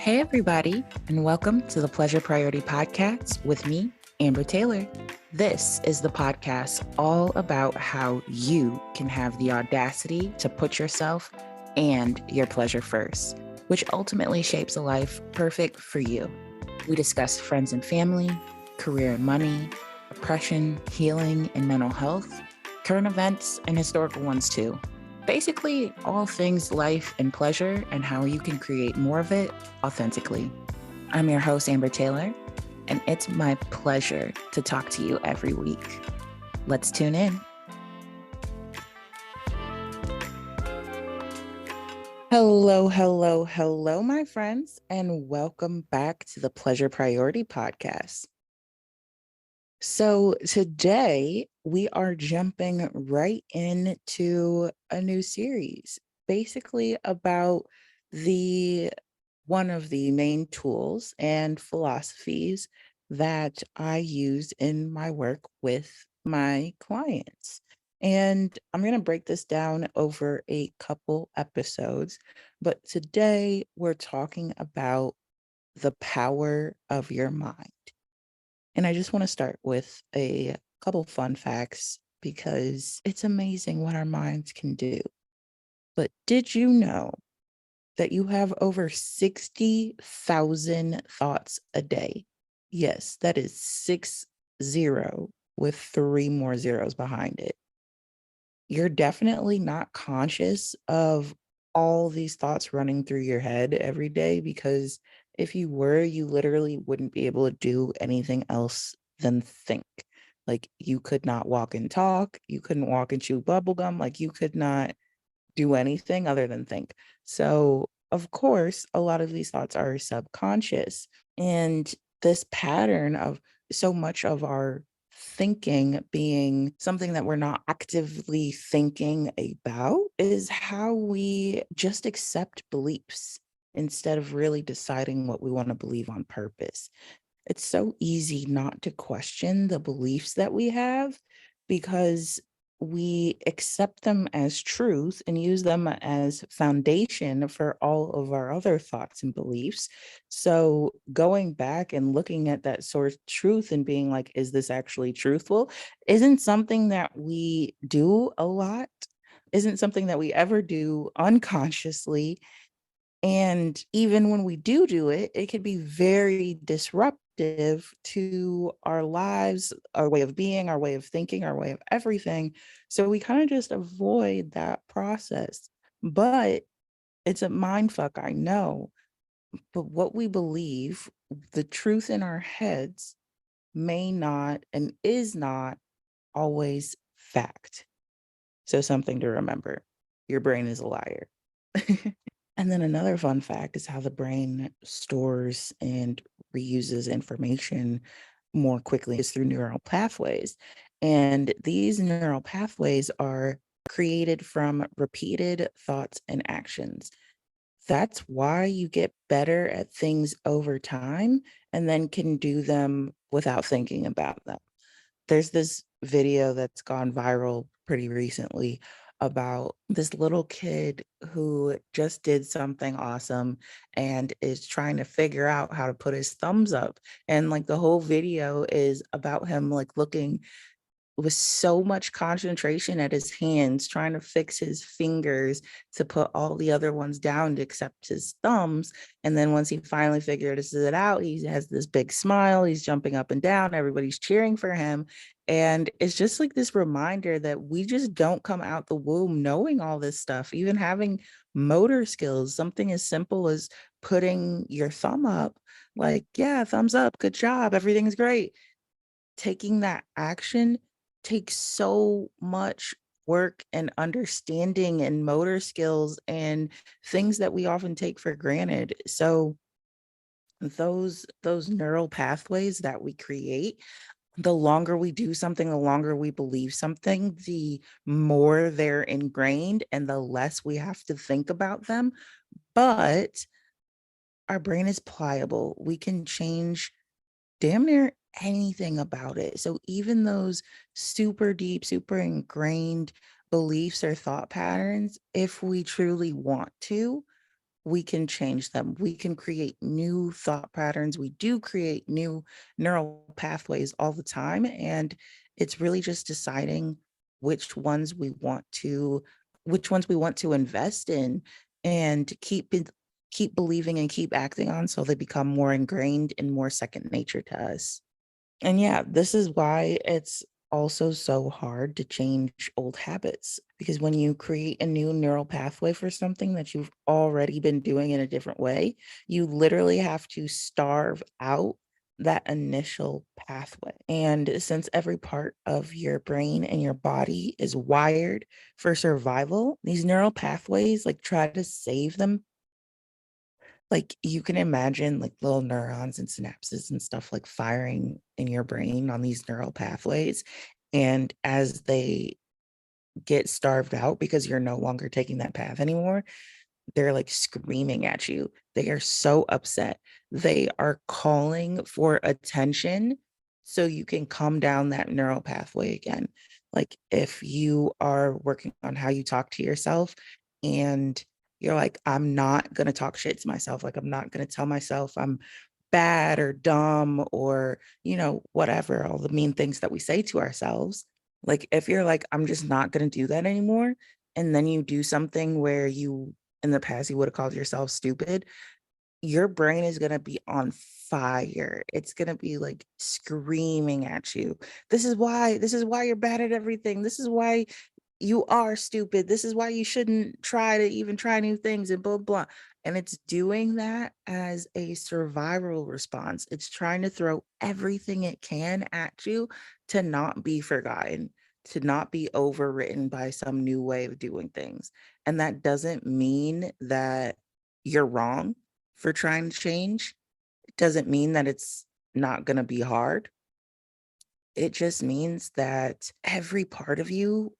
Hey, everybody, and welcome to the Pleasure Priority Podcast with me, Amber Taylor. This is the podcast all about how you can have the audacity to put yourself and your pleasure first, which ultimately shapes a life perfect for you. We discuss friends and family, career and money, oppression, healing, and mental health, current events, and historical ones too. Basically, all things life and pleasure and how you can create more of it authentically. I'm your host, Amber Taylor, and it's my pleasure to talk to you every week. Let's tune in. Hello, my friends, and welcome back to the Pleasure Priority Podcast. So today we are jumping right into a new series, basically about one of the main tools and philosophies that I use in my work with my clients. And I'm going to break this down over a couple episodes, but today we're talking about the power of your mind. And I just want to start with a couple fun facts because it's amazing what our minds can do. But did you know that you have over 60,000 thoughts a day? Yes, that is 60 with 3 more zeros behind it. You're definitely not conscious of all these thoughts running through your head every day, because if you were, you literally wouldn't be able to do anything else than think. Like, you could not walk and talk, you couldn't walk and chew bubble gum, like you could not do anything other than think. So, of course, a lot of these thoughts are subconscious. And this pattern of so much of our thinking being something that we're not actively thinking about is how we just accept beliefs instead of really deciding what we want to believe on purpose. It's so easy not to question the beliefs that we have because we accept them as truth and use them as foundation for all of our other thoughts and beliefs. So going back and looking at that source truth and being like, is this actually truthful? Isn't something that we do a lot, isn't something that we ever do unconsciously. And even when we do it, it can be very disruptive to our lives, our way of being, our way of thinking, our way of everything. So we kind of just avoid that process. But it's a mind fuck, I know. But what we believe, the truth in our heads, may not and is not always fact. So something to remember. Your brain is a liar. And then another fun fact is how the brain stores and reuses information more quickly is through neural pathways. And these neural pathways are created from repeated thoughts and actions. That's why you get better at things over time and then can do them without thinking about them. There's this video that's gone viral pretty recently about this little kid who just did something awesome and is trying to figure out how to put his thumbs up. And like the whole video is about him like looking with so much concentration at his hands, trying to fix his fingers to put all the other ones down to accept his thumbs. And then once he finally figures it out, he has this big smile, he's jumping up and down, everybody's cheering for him. And it's just like this reminder that we just don't come out the womb knowing all this stuff, even having motor skills, something as simple as putting your thumb up, like, yeah, thumbs up, good job, everything's great. Taking that action takes so much work and understanding and motor skills and things that we often take for granted. So those neural pathways that we create, the longer we do something, the longer we believe something, the more they're ingrained and the less we have to think about them. But our brain is pliable. We can change damn near anything about it. So even those super deep, super ingrained beliefs or thought patterns, if we truly want to, we can change them. We can create new thought patterns. We do create new neural pathways all the time. And it's really just deciding which ones we want to which ones we want to invest in and keep believing and keep acting on so they become more ingrained and more second nature to us. And yeah, this is why it's also so hard to change old habits because when you create a new neural pathway for something that you've already been doing in a different way, you literally have to starve out that initial pathway. And since every part of your brain and your body is wired for survival, these neural pathways like try to save them. Like, you can imagine, like, little neurons and synapses and stuff, like, firing in your brain on these neural pathways, and as they get starved out because you're no longer taking that path anymore, they're, like, screaming at you. They are so upset. They are calling for attention so you can come down that neural pathway again. Like, if you are working on how you talk to yourself and you're like, "I'm not gonna talk shit to myself, like, I'm not gonna tell myself I'm bad or dumb or, whatever, all the mean things that we say to ourselves." Like, if you're like, "I'm just not gonna do that anymore," and then you do something where you in the past you would have called yourself stupid, your brain is gonna be on fire. It's gonna be, like, screaming at you. This is why you're bad at everything. This is why you are stupid. This is why you shouldn't try to even try new things and blah, blah." And it's doing that as a survival response. It's trying to throw everything it can at you to not be forgotten, to not be overwritten by some new way of doing things. And that doesn't mean that you're wrong for trying to change. It doesn't mean that it's not going to be hard. It just means that every part of you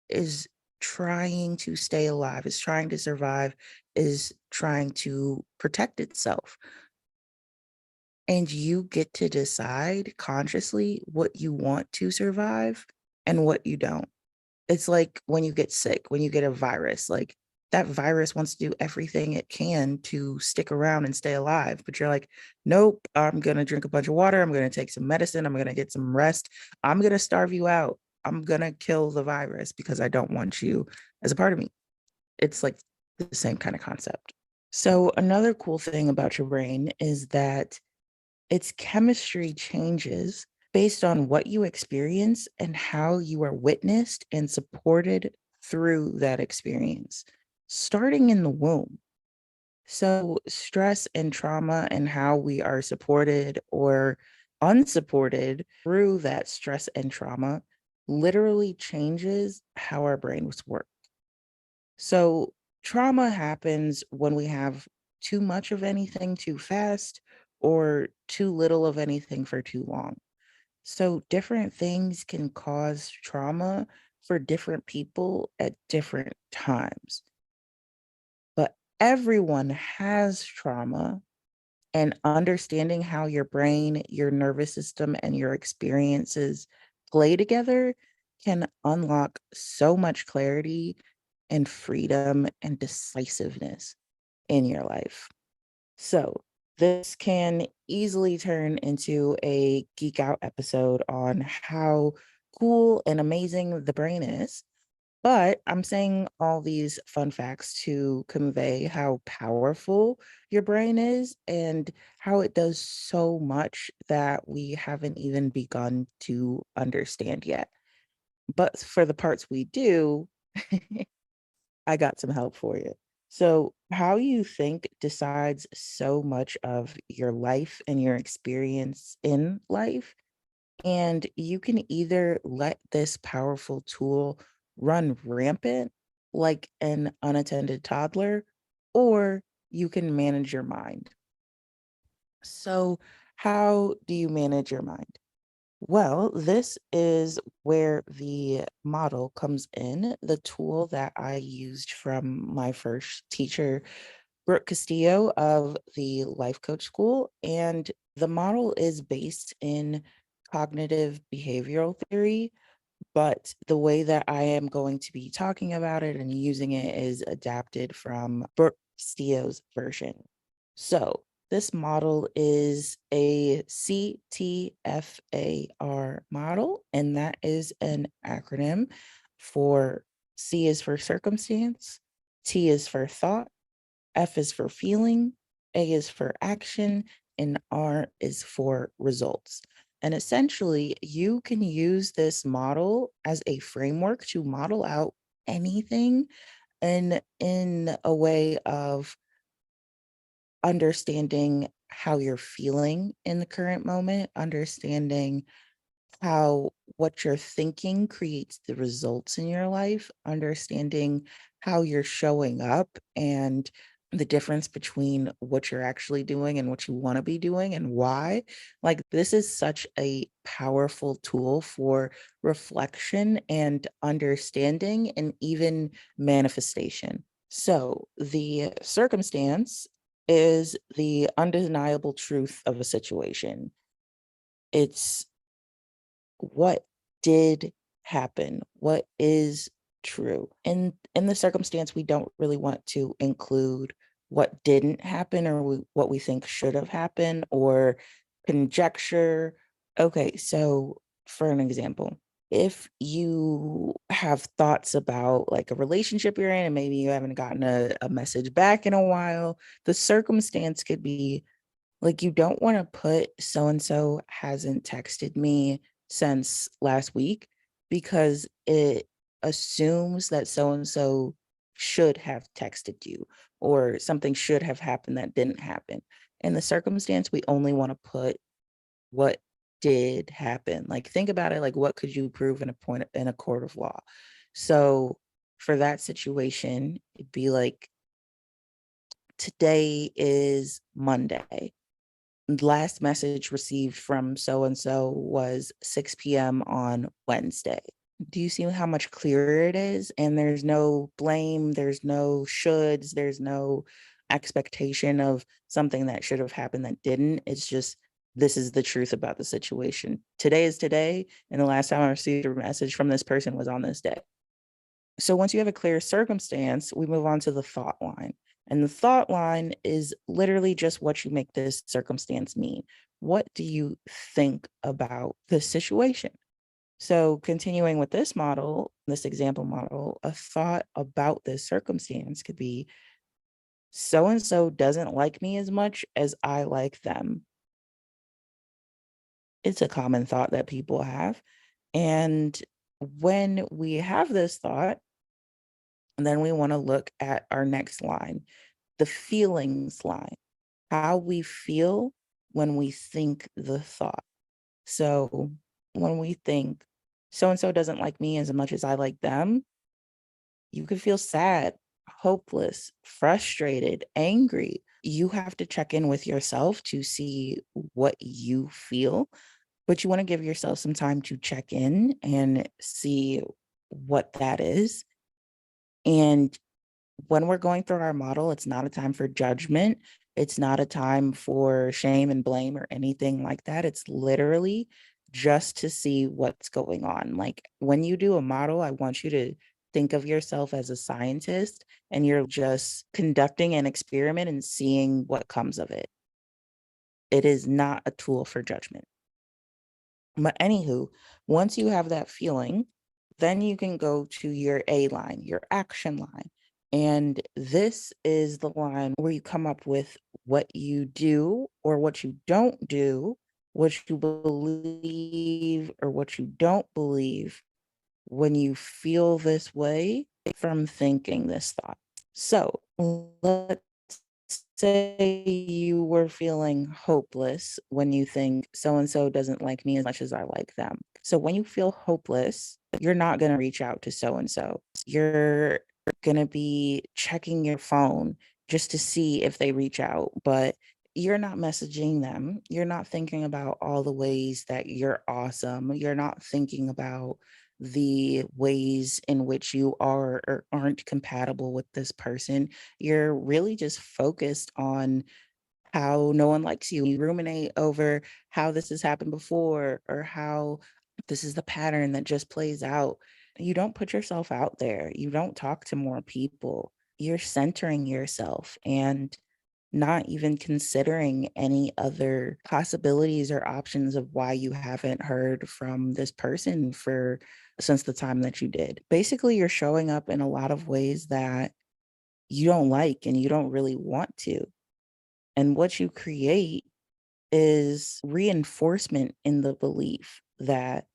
is trying to stay alive, is trying to survive, is trying to protect itself. And you get to decide consciously what you want to survive and what you don't. It's like when you get sick, when you get a virus, like that virus wants to do everything it can to stick around and stay alive. But you're like, nope, I'm going to drink a bunch of water. I'm going to take some medicine. I'm going to get some rest. I'm going to starve you out. I'm going to kill the virus because I don't want you as a part of me. It's like the same kind of concept. So, another cool thing about your brain is that its chemistry changes based on what you experience and how you are witnessed and supported through that experience, starting in the womb. So, stress and trauma and how we are supported or unsupported through that stress and trauma literally changes how our brains work. So, trauma happens when we have too much of anything too fast or too little of anything for too long. So, different things can cause trauma for different people at different times. But everyone has trauma, and understanding how your brain, your nervous system, and your experiences play together can unlock so much clarity and freedom and decisiveness in your life. So, this can easily turn into a geek out episode on how cool and amazing the brain is. But I'm saying all these fun facts to convey how powerful your brain is and how it does so much that we haven't even begun to understand yet. But for the parts we do, I got some help for you. So, how you think decides so much of your life and your experience in life. And you can either let this powerful tool run rampant like an unattended toddler, or you can manage your mind. So, how do you manage your mind? Well, this is where the model comes in, the tool that I used from my first teacher, Brooke Castillo of the Life Coach School. And the model is based in cognitive behavioral theory, but the way that I am going to be talking about it and using it is adapted from Brooke. Steo's version. So this model is a CTFAR model, and that is an acronym for C is for circumstance, T is for thought, F is for feeling, A is for action, and R is for results. And essentially, you can use this model as a framework to model out anything in a way of understanding how you're feeling in the current moment, understanding how what you're thinking creates the results in your life, understanding how you're showing up and the difference between what you're actually doing and what you want to be doing and why. Like, this is such a powerful tool for reflection and understanding and even manifestation. So, the circumstance is the undeniable truth of a situation. It's what did happen, what is true. In the circumstance, we don't really want to include what didn't happen or what we think should have happened or conjecture. Okay, so for an example, if you have thoughts about like a relationship you're in and maybe you haven't gotten a message back in a while, the circumstance could be like, you don't wanna put so and so hasn't texted me since last week because it assumes that so and so should have texted you or something should have happened that didn't happen. In the circumstance, we only wanna put what did happen. Like, think about it, like, what could you prove in a court of law? So, for that situation, it'd be like, today is Monday. Last message received from so and so was 6 p.m. on Wednesday. Do you see how much clearer it is? And there's no blame, there's no shoulds, there's no expectation of something that should have happened that didn't. It's just, this is the truth about the situation. Today is today, and the last time I received a message from this person was on this day. So once you have a clear circumstance, we move on to the thought line. And the thought line is literally just what you make this circumstance mean. What do you think about this situation? So, continuing with this model, this example model, a thought about this circumstance could be, so and so doesn't like me as much as I like them. It's a common thought that people have. And when we have this thought, and then we want to look at our next line, the feelings line, how we feel when we think the thought. So when we think so and so doesn't like me as much as I like them, you could feel sad, hopeless, frustrated, angry. You have to check in with yourself to see what you feel, but you want to give yourself some time to check in and see what that is. And when we're going through our model, it's not a time for judgment. It's not a time for shame and blame or anything like that. It's literally just to see what's going on. Like, when you do a model, I want you to think of yourself as a scientist and you're just conducting an experiment and seeing what comes of it. It is not a tool for judgment. But anywho, once you have that feeling, then you can go to your A line, your action line. And this is the line where you come up with what you do or what you don't do, what you believe or what you don't believe when you feel this way from thinking this thought. So let's say you were feeling hopeless when you think so and so doesn't like me as much as I like them. So when you feel hopeless, you're not going to reach out to so and so. You're going to be checking your phone just to see if they reach out, but you're not messaging them. You're not thinking about all the ways that you're awesome. You're not thinking about the ways in which you are or aren't compatible with this person. You're really just focused on how no one likes you. You ruminate over how this has happened before or how this is the pattern that just plays out. You don't put yourself out there. You don't talk to more people. you're centering yourself and not even considering any other possibilities or options of why you haven't heard from this person for since the time that you did. Basically, you're showing up in a lot of ways that you don't like and you don't really want to. And what you create is reinforcement in the belief that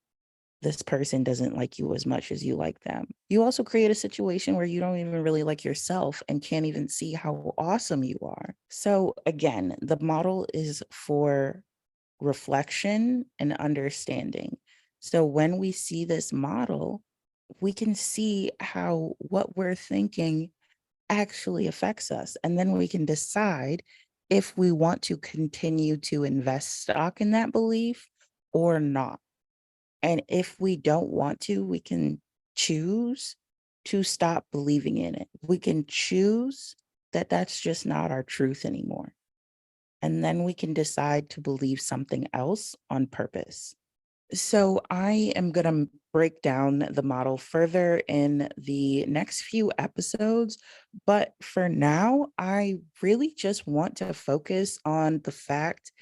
this person doesn't like you as much as you like them. You also create a situation where you don't even really like yourself and can't even see how awesome you are. So, again, the model is for reflection and understanding. So, when we see this model, we can see how what we're thinking actually affects us. And then we can decide if we want to continue to invest stock in that belief or not. And if we don't want to, we can choose to stop believing in it. We can choose that that's just not our truth anymore. And then we can decide to believe something else on purpose. So I am going to break down the model further in the next few episodes. But for now, I really just want to focus on the fact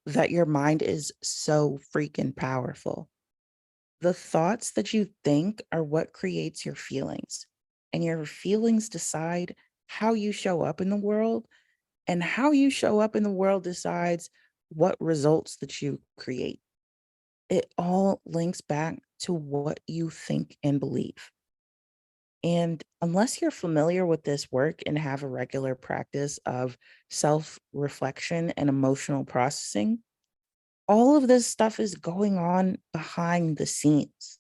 that your mind is so freaking powerful. The thoughts that you think are what creates your feelings, and your feelings decide how you show up in the world, and how you show up in the world decides what results that you create. It all links back to what you think and believe. And unless you're familiar with this work and have a regular practice of self reflection and emotional processing, all of this stuff is going on behind the scenes.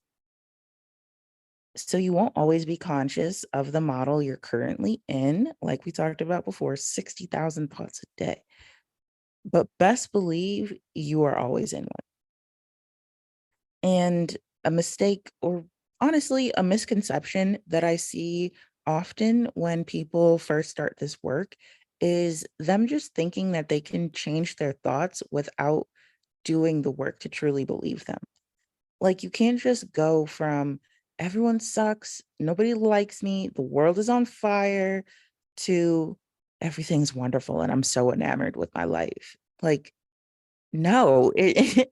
So you won't always be conscious of the model you're currently in, like we talked about before, 60,000 thoughts a day. But best believe you are always in one. And a mistake, or honestly, a misconception that I see often when people first start this work is them just thinking that they can change their thoughts without doing the work to truly believe them. Like, you can't just go from everyone sucks, nobody likes me, the world is on fire to everything's wonderful and I'm so enamored with my life. Like, no, it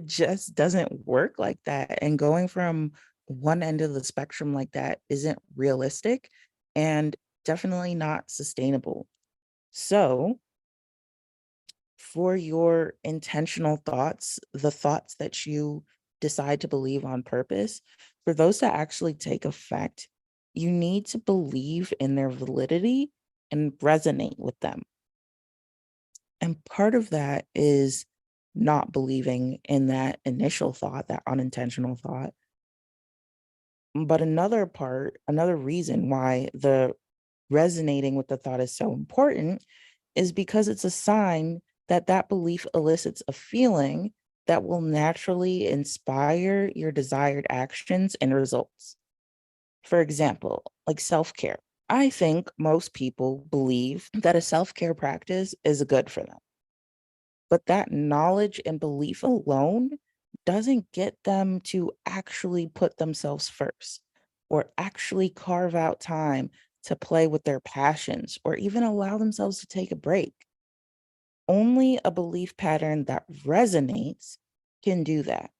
just doesn't work like that. And going from one end of the spectrum like that isn't realistic and definitely not sustainable. So, for your intentional thoughts, the thoughts that you decide to believe on purpose, for those to actually take effect, you need to believe in their validity and resonate with them. And part of that is not believing in that initial thought, that unintentional thought. But another part, another reason why the resonating with the thought is so important is because it's a sign that that belief elicits a feeling that will naturally inspire your desired actions and results. For example, like self care. I think most people believe that a self care practice is good for them, but that knowledge and belief alone doesn't get them to actually put themselves first or actually carve out time to play with their passions or even allow themselves to take a break. Only a belief pattern that resonates can do that.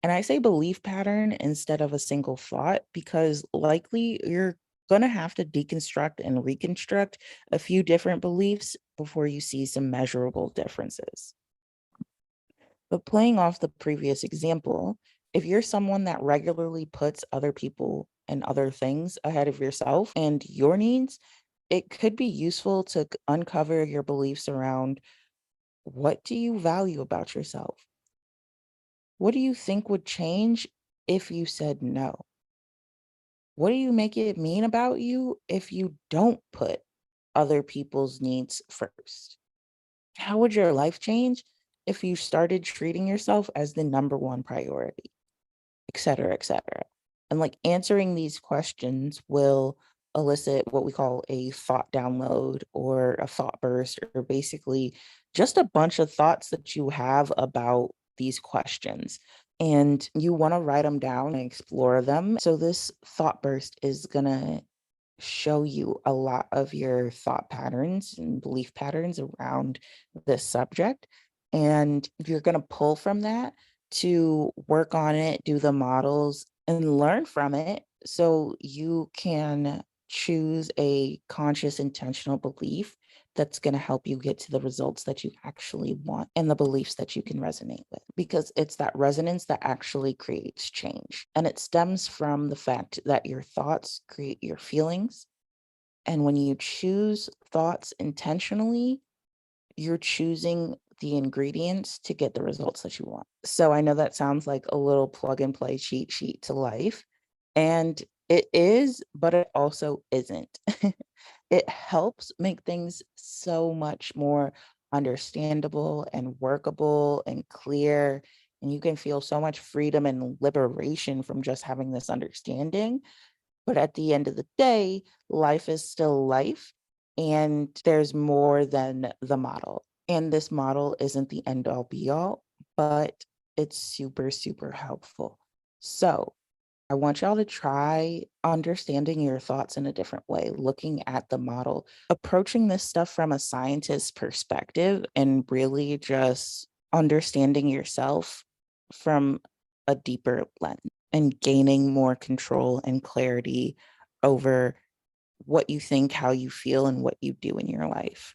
And I say belief pattern instead of a single thought because likely you're going to have to deconstruct and reconstruct a few different beliefs before you see some measurable differences. But playing off the previous example, if you're someone that regularly puts other people and other things ahead of yourself and your needs, it could be useful to uncover your beliefs around what do you value about yourself? What do you think would change if you said no? What do you make it mean about you if you don't put other people's needs first? How would your life change if you started treating yourself as the number one priority? Et cetera, et cetera. And like answering these questions will elicit what we call a thought download or a thought burst, or basically just a bunch of thoughts that you have about these questions. And you want to write them down and explore them. So, this thought burst is going to show you a lot of your thought patterns and belief patterns around this subject. And you're going to pull from that to work on it, do the models, and learn from it so you can choose a conscious, intentional belief that's going to help you get to the results that you actually want and the beliefs that you can resonate with, because it's that resonance that actually creates change. And it stems from the fact that your thoughts create your feelings. And when you choose thoughts intentionally, you're choosing the ingredients to get the results that you want. So I know that sounds like a little plug and play cheat sheet to life. And it is, but it also isn't. It helps make things so much more understandable and workable and clear. And you can feel so much freedom and liberation from just having this understanding. But at the end of the day, life is still life, and there's more than the model. And this model isn't the end all be all, but it's super, super helpful. So I want y'all to try understanding your thoughts in a different way, looking at the model, approaching this stuff from a scientist's perspective, and really just understanding yourself from a deeper lens and gaining more control and clarity over what you think, how you feel, and what you do in your life.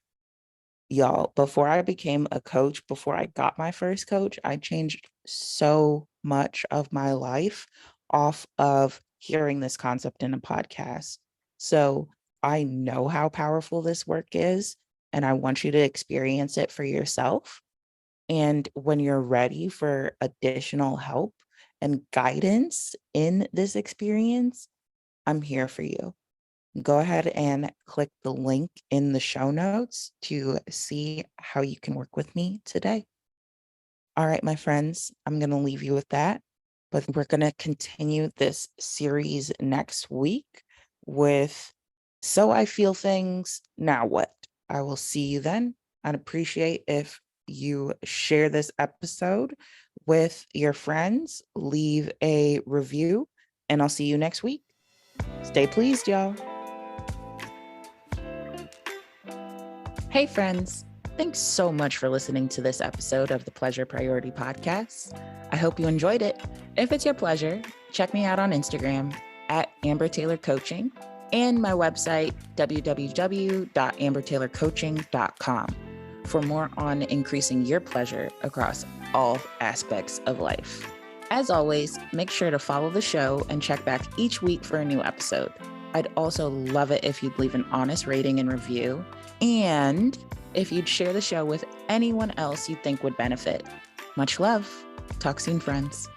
Y'all, before I became a coach, before I got my first coach, I changed so much of my life off of hearing this concept in a podcast. So I know how powerful this work is, and I want you to experience it for yourself. And when you're ready for additional help and guidance in this experience, I'm here for you. Go ahead and click the link in the show notes to see how you can work with me today. All right, my friends, I'm going to leave you with that, but we're going to continue this series next week with So I Feel Things, Now What? I will see you then. I'd appreciate if you share this episode with your friends, leave a review, and I'll see you next week. Stay pleased, y'all. Hey, friends. Thanks so much for listening to this episode of the Pleasure Priority Podcast. I hope you enjoyed it. If it's your pleasure, check me out on Instagram at Amber Taylor Coaching and my website, www.ambertaylorcoaching.com, for more on increasing your pleasure across all aspects of life. As always, make sure to follow the show and check back each week for a new episode. I'd also love it if you'd leave an honest rating and review, and if you'd share the show with anyone else you think would benefit. Much love. Talk soon, friends.